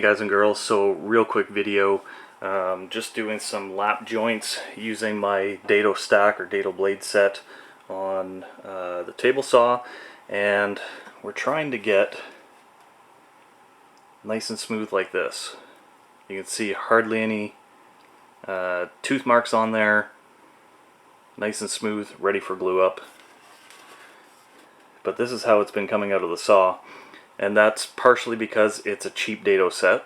guys and girls, so real quick video, just doing some lap joints using my dado stack or dado blade set on the table saw, and we're trying to get nice and smooth like this. You can see hardly any tooth marks on there, nice and smooth, ready for glue up. But this is how it's been coming out of the saw, and that's partially because it's a cheap dado set,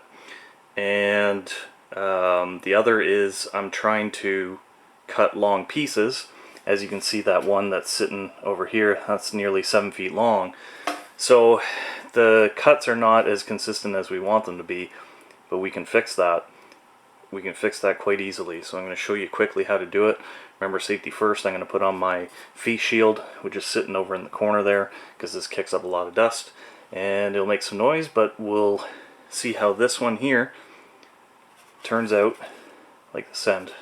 and the other is I'm trying to cut long pieces. As you can see, that one that's sitting over here, that's nearly 7 feet long. So the cuts are not as consistent as we want them to be, but we can fix that. We can fix that quite easily. So I'm going to show you quickly how to do it. Remember, safety first. I'm going to put on my face shield, which is sitting over in the corner there, because this kicks up a lot of dust and it'll make some noise, but we'll see how this one here turns out like this end.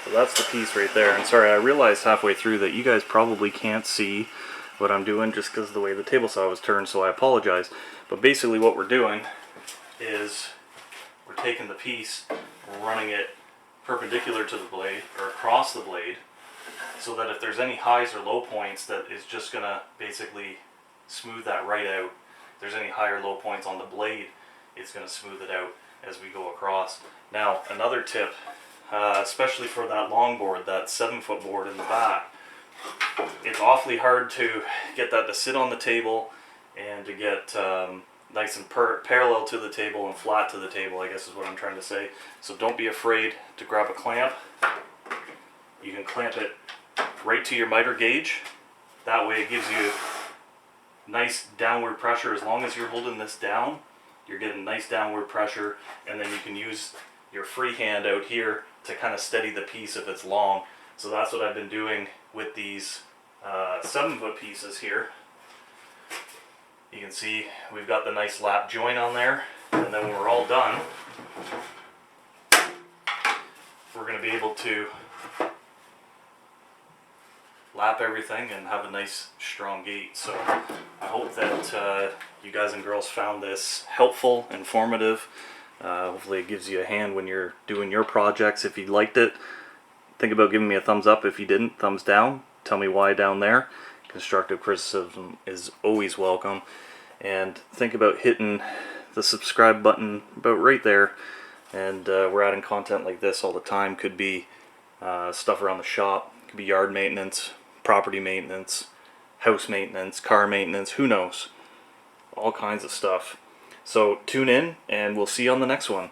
So that's the piece right there. And sorry, I realized halfway through that you guys probably can't see what I'm doing just because of the way the table saw was turned, so I apologize. But basically what we're doing is we're taking the piece, we're running it perpendicular to the blade, or across the blade, so that if there's any highs or low points, that is just going to basically smooth that right out. If there's any high or low points on the blade, it's going to smooth it out as we go across. Now, another tip, especially for that long board, that 7-foot board in the back, it's awfully hard to get that to sit on the table and to get nice and parallel to the table and flat to the table, I guess is what I'm trying to say. So don't be afraid to grab a clamp. You can clamp it right to your miter gauge. That way it gives you nice downward pressure. As long as you're holding this down, you're getting nice downward pressure, and then you can use your free hand out here to kind of steady the piece if it's long. So that's what I've been doing with these 7-foot pieces here. You can see we've got the nice lap joint on there, and then when we're all done, we're going to be able to lap everything and have a nice strong gate. So I hope that you guys and girls found this helpful, informative. Hopefully it gives you a hand when you're doing your projects. If you liked it, think about giving me a thumbs up. If you didn't, thumbs down. Tell me why down there. Constructive criticism is always welcome. And think about hitting the subscribe button about right there. And we're adding content like this all the time. Could be stuff around the shop, could be yard maintenance, property maintenance, house maintenance, car maintenance, who knows, all kinds of stuff. So tune in and we'll see you on the next one.